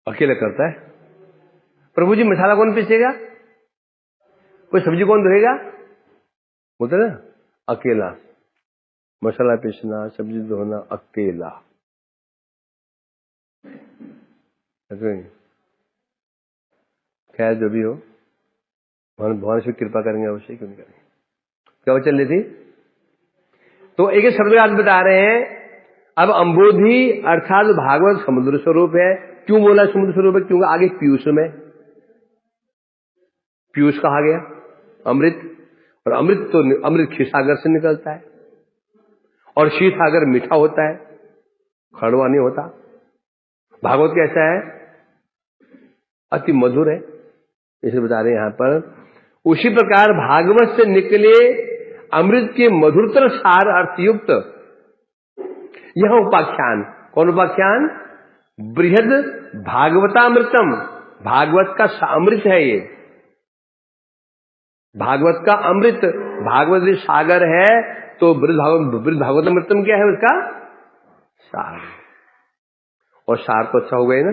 अकेले करता है। प्रभु जी मसाला कौन पीसेगा, कोई सब्जी कौन धोएगा, बोलते ना अकेला मसाला पीसना, सब्जी धोना अकेला। खैर जो भी हो, भगवान से कृपा करेंगे अवश्य, क्यों नहीं करेंगे। क्या वो चल रही थी, तो एक शब्द आज बता रहे हैं। अब अंबोधि अर्थात भागवत समुद्र स्वरूप है। क्यों बोला समुद्र स्वरूप है, क्योंकि आगे पीयूष में पीयूष कहा गया अमृत, और अमृत तो अमृत क्षीर सागर से निकलता है, और क्षीर सागर मीठा होता है, खड़वा नहीं होता। भागवत कैसा है, अति मधुर है, इसे बता रहे हैं यहां पर। उसी प्रकार भागवत से निकले अमृत के मधुरतर सार अर्थयुक्त यह उपाख्यान। कौन उपाख्यान, बृहद भागवतामृतम, भागवत का अमृत है ये, भागवत का अमृत। भागवत सागर है तो बृहद भागवतामृतम क्या है, उसका सार। और सार तो अच्छा हो गया ना,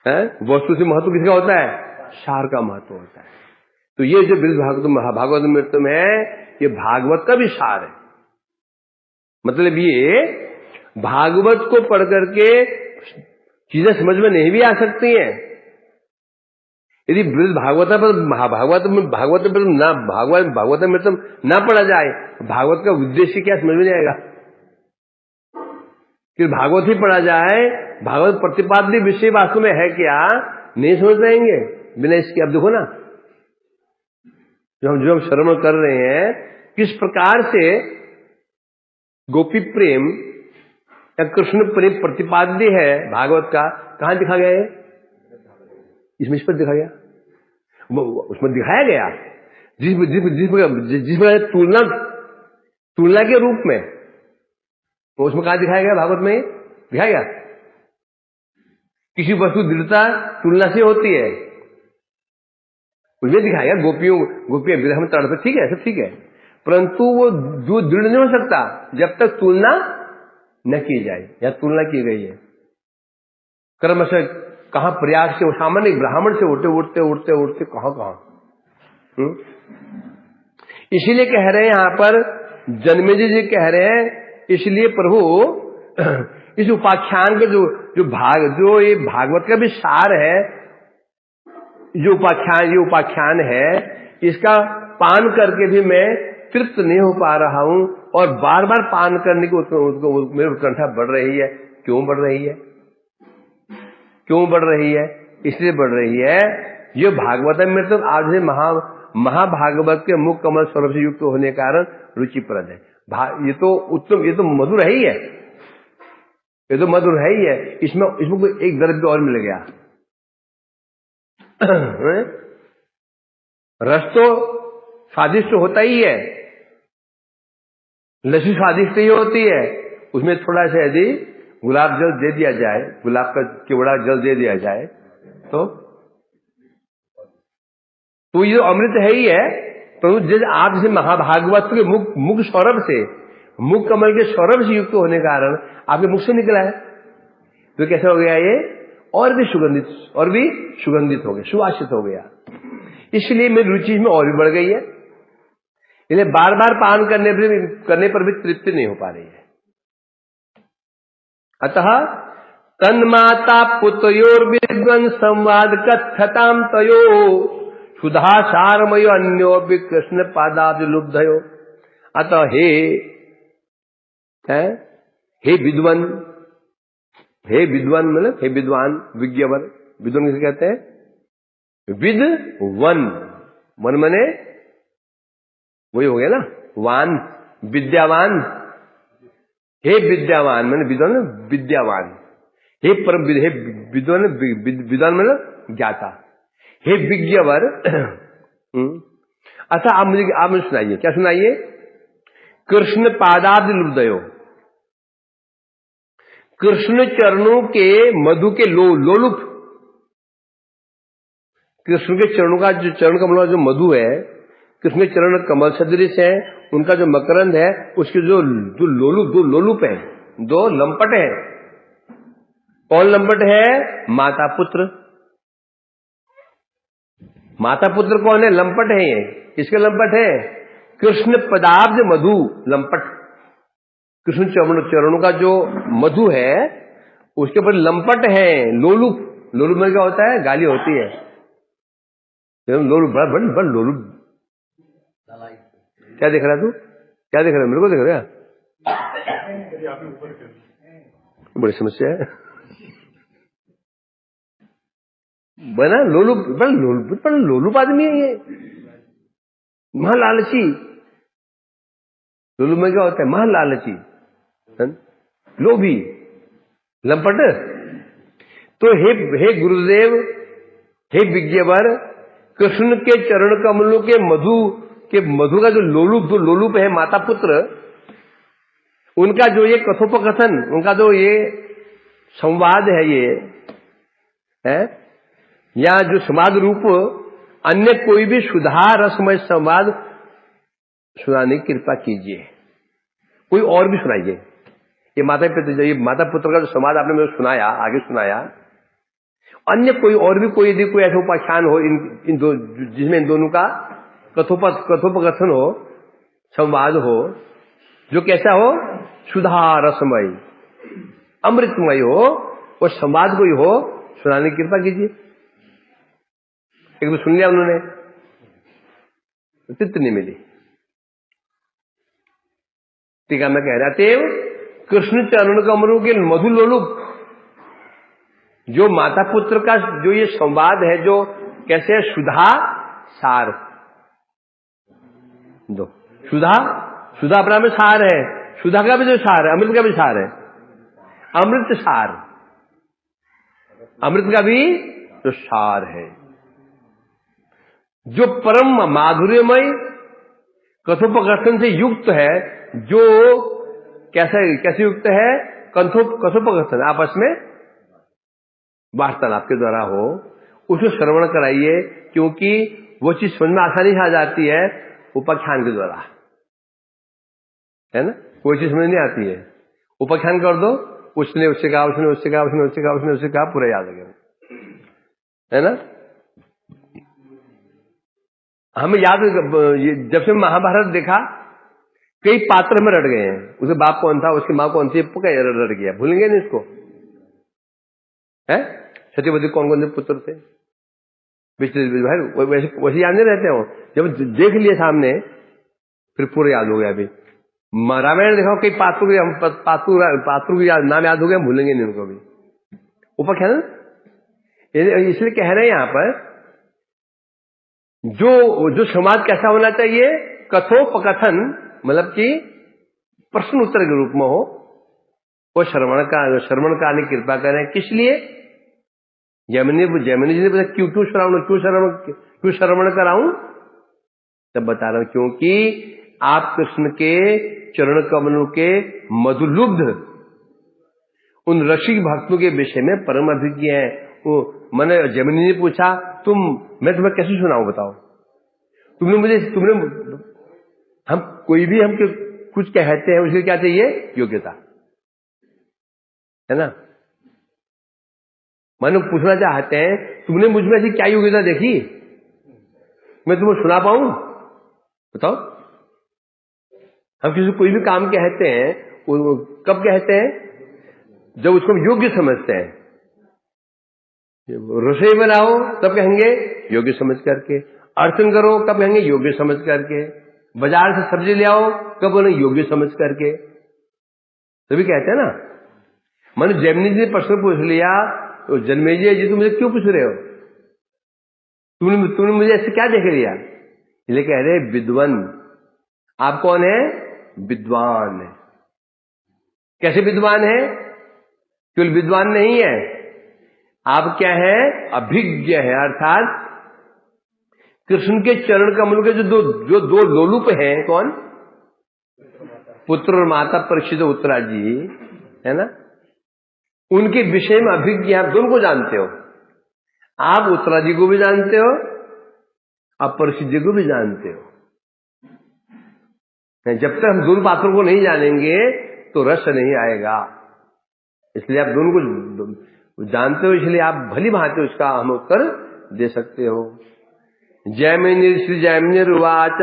है वस्तु से महत्व किसका होता है, सार का महत्व होता है। तो ये जो बृहद भागवतामृतम है, ये भागवत का भी सार है। मतलब ये भागवत को पढ़ करके चीजें समझ में नहीं भी आ सकती हैं। यदि भागवतामृतम ना पढ़ा जाए, भागवत का उद्देश्य क्या समझ में नहीं आएगा। कि भागवत ही पढ़ा जाए, भागवत प्रतिपाद्य विषय वास्तव में है क्या, नहीं समझ पाएंगे बिना इसके। अब देखो ना, जो हम श्रवण कर रहे हैं, किस प्रकार से गोपी प्रेम या कृष्ण प्रेम प्रतिपाद्य है भागवत का। कहां दिखा गया है, इसमें इस पर दिखा गया, उसमें दिखाया गया जिस तुलना के रूप में, तो उसमें कहां दिखाया गया, भागवत में दिखाया गया। किसी वस्तु दृढ़ता तुलना से होती है, उसमें दिखाया गया। गोपियां विरह में तड़पे, ठीक है, सब ठीक है, परंतु वो जो दृढ़ नहीं हो सकता जब तक तुलना न की जाए, या तुलना की गई है कर्म से। कहां प्रयास के सामान्य ब्राह्मण से उठते कहां। इसीलिए कह रहे हैं यहां पर, जन्मेजय जी कह रहे हैं, इसलिए प्रभु इस उपाख्यान के जो ये भागवत का भी सार है, जो उपाख्यान है, इसका पान करके भी मैं तृप्त नहीं हो पा रहा हूं, और बार बार पान करने की मेरी उत्कंठा बढ़ रही है। क्यों बढ़ रही है, इसलिए बढ़ रही है, ये भागवत में तो आज से महाभागवत के मुख कमल स्वरूप से युक्त होने के कारण रुचिप्रद है। ये तो उत्तम, ये तो मधुर है ही है, ये तो मधुर है ही है। इसमें कोई एक द्रव्य और मिल गया। रस तो स्वादिष्ट होता ही है, लस्सी स्वादिष्ट ही होती है, उसमें थोड़ा सा यदि गुलाब जल दे दिया जाए, गुलाब का केवड़ा जल दे दिया जाए, तो ये जो अमृत है ही है। तो जैसे आप जैसे महाभागवत के मुख सौरभ से, मुख कमल के सौरभ से युक्त होने के कारण आपके मुख से निकला है, तो कैसा हो गया ये, और भी सुगंधित हो गया, सुवासित हो गया। इसलिए मेरी रुचि में और भी बढ़ गई है। इसलिए बार बार पान करने पर भी तृप्ति नहीं हो पा रही है। अतः तन्माता पुत्रोर्विद्वन् संवाद कथताम तयो सुधा सारमयो अन्यो कृष्ण पादाब्जलुब्धयो। अतः हे विद्वान मतलब हे विद्वान, विज्ञवर, विद्वान किसे कहते हैं, वन मने वही हो गया ना, वान विद्यावान। हे विद्यावान मैंने विद्यावान, हे परम विद्वान मतलब ज्ञाता, हे विज्ञवर। अच्छा आप मुझे सुनाइए, क्या सुनाइए, कृष्ण पादाब्ज लुब्धयो, कृष्ण चरणों के मधु के लोलुप, कृष्ण के चरणों का जो चरण कमलों का जो मधु है, कृष्ण के चरण कमल सदृश है, उनका जो मकरंद है, उसके जो लोलुप है, दो लंपट है। कौन लंपट है? माता पुत्र। माता पुत्र कौन है? लंपट है ये। किसके लंपट है? कृष्ण पदाब्ज मधु लंपट। कृष्ण चरणों का जो मधु है उसके ऊपर लंपट है, लोलुप। लोलुप में क्या होता है? गाली होती है। लोलुप बड़ लोलुप। क्या देख रहा है तू? क्या देख रहा है? मेरे को देख रहा है? बड़ी समस्या है। बना लोलुप आदमी है ये, महालालची। लोलुप में क्या होता है? महालालची, लोभी, लंपट। तो हे गुरुदेव, हे विज्ञवर, कृष्ण के चरण कमलों के मधु का जो लोलुप है माता पुत्र, उनका जो ये कथोपकथन, उनका जो ये संवाद है, ये है या जो संवाद रूप अन्य कोई भी सुधा रसमय संवाद सुनाने की कृपा कीजिए। कोई और भी सुनाइए। ये माता पुत्र का जो संवाद आपने मुझे सुनाया, आगे सुनाया, अन्य कोई और भी कोई यदि कोई ऐसा उपाख्यान हो जिसमें इन दोनों का कथोपकथन हो, संवाद हो, जो कैसा हो? सुधा रसमय, अमृतमय हो, और संवाद कोई हो, सुनाने की कृपा कीजिए। एक तो सुन लिया उन्होंने, चित्त नहीं मिली। ठीक है, मैं कह रहा थे कृष्ण चरण कमलों के मधु लोलुप, जो माता पुत्र का जो ये संवाद है, जो कैसे है? सुधा सार। दो सुधा अपना में सार है, सुधा का भी जो सार है, अमृत का भी सार है, अमृत सार, अमृत का भी जो सार है, जो परम माधुर्यमय कथोपकथन से युक्त है, जो कैसे युक्त है? कथोपकथन आपस में वार्तालाप के द्वारा हो, उसे श्रवण कराइए, क्योंकि वो चीज समझ में आसानी से आ जाती है उपाख्यान के द्वारा, है ना? कोई चीज समझ नहीं आती है, उपाख्यान कर दो, उसने उससे कहा, उसने उससे कहा, उसने उससे कहा, उसने उससे कहा, पूरा याद हो गया, है ना? हमें याद, जब से महाभारत देखा, कई पात्र में रट गए हैं। उसके बाप कौन था, उसकी माँ कौन थी, रट गया, भूलेंगे नहीं इसको, है? सत्यवती कौन कौन से पुत्र थे, भाई वैसे याद नहीं रहते हो। जब देख लिए सामने, फिर पूरा याद हो गया। अभी रामायण देखा, कई पात्रों की नाम याद हो गया, भूलेंगे नहीं उनको भी। उपाख्यान इसलिए कह रहे हैं यहां पर, जो संवाद कैसा होना चाहिए? कथोपकथन, मतलब कि प्रश्न उत्तर के रूप में हो, वो श्रवण करने की कृपा करें। किस लिए? जैमिनी जी ने पूछा, क्यों श्रवण कराऊं? तब बता रहा हूं, क्योंकि आप कृष्ण के चरण कमलों के मधुलुब्ध उन रसिक भक्तों के विषय में परम अभिज्ञ हैं। वो मैंने जैमिनी ने पूछा, मैं तुम्हें कैसे सुनाऊं, बताओ? हम कोई भी हम कुछ कहते हैं, उसके क्या चाहिए? योग्यता, है ना? मानो पूछना चाहते हैं, तुमने मुझ में ऐसी क्या योग्यता देखी, मैं तुम्हें सुना पाऊं? बताओ। हम किसी कोई भी काम कहते हैं, कब कहते हैं? जब उसको हम योग्य समझते हैं। रसोई बनाओ, तब कहेंगे योग्य समझ करके। अर्चन करो, कब कहेंगे? योग्य समझ करके। बाजार से सब्जी ले आओ, कब बोले? योग्य समझ करके। तभी कहते हैं ना। मैंने जैमिनी जी ने प्रश्न पूछ लिया, तो जन्मेजय जी तुम मुझे क्यों पूछ रहे हो? तुमने मुझे ऐसे क्या देख लिया? इसलिए कह रहे विद्वान। आप कौन है? विद्वान है। कैसे विद्वान है? केवल विद्वान नहीं है, आप क्या है? अभिज्ञ है। अर्थात कृष्ण के चरण कमलों के जो दो लोलुप हैं, कौन? पुत्र और माता, परीक्षित उत्तरा जी, है ना? उनके विषय में अभिज्ञ, आप दोनों को जानते हो। आप उत्तरा जी को भी जानते हो, आप परीक्षित जी को भी जानते हो। जब तक हम दोनों पात्रों को नहीं जानेंगे तो रस नहीं आएगा। इसलिए आप दोनों को जानते हो, इसलिए आप भली भांति उसका हम उत्तर दे सकते हो। जैमिनी श्री जैमिनी रुवाच,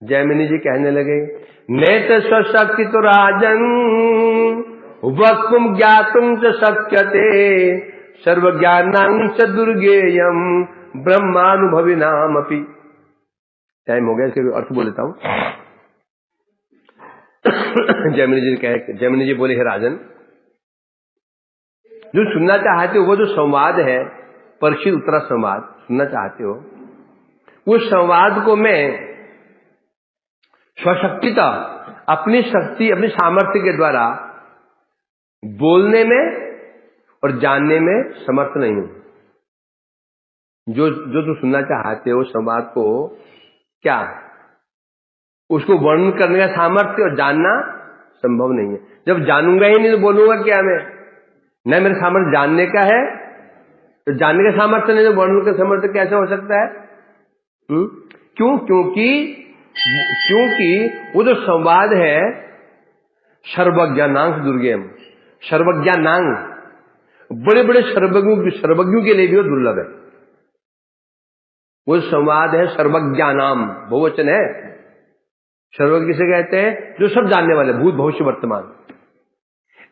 जैमिनी जी कहने लगे, नेत स्वशक्ति तो राजन वक्तुम ज्ञातुम च शक्यते सर्वज्ञानां च दुर्गेयम ब्रह्मानुभवी नाम अपि। टाइम हो गया, इसके अर्थ बोल लेता हूं। जैमिनी जी बोले, हे राजन, जो सुनना चाहते हो वो जो संवाद है, परीक्षित उत्तरा संवाद सुनना चाहते हो, वो संवाद को मैं स्वशक्तिता, अपनी शक्ति, अपनी सामर्थ्य के द्वारा बोलने में और जानने में समर्थ नहीं हूं। जो तुम सुनना चाहते हो संवाद को, क्या उसको वर्णन करने का सामर्थ्य और जानना संभव नहीं है। जब जानूंगा ही नहीं तो बोलूंगा क्या मैं? न मेरा सामर्थ्य जानने का है, तो जानने का सामर्थ्य नहीं तो वर्णन का सामर्थ्य कैसे हो सकता है? क्यों? क्योंकि वो जो संवाद है सर्वज्ञानांश दुर्गेम, सर्वज्ञानांग, बड़े बड़े सर्वज्ञों के लिए भी वो दुर्लभ है। वो संवाद है सर्वज्ञानाम, बहुवचन है। सर्वज्ञ किसे कहते हैं? जो सब जानने वाले, भूत भविष्य वर्तमान।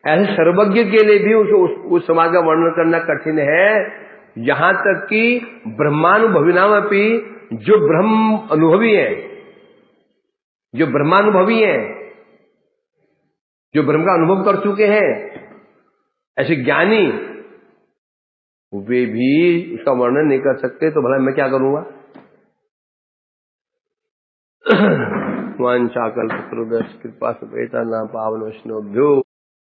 ऐसे सर्वज्ञ के लिए भी उस संवाद का वर्णन करना कठिन है। यहां तक कि ब्रह्मानुभवी नाम अपनी, जो ब्रह्म अनुभवी है, जो ब्रह्मानुभवी है, जो ब्रह्म का अनुभव कर चुके हैं, ऐसे ज्ञानी, वे भी उसका वर्णन नहीं कर सकते, तो भला मैं क्या करूंगा? वांछाकल्पतरुभ्यश्च कृपा समेता पावन वैष्णवभ्यो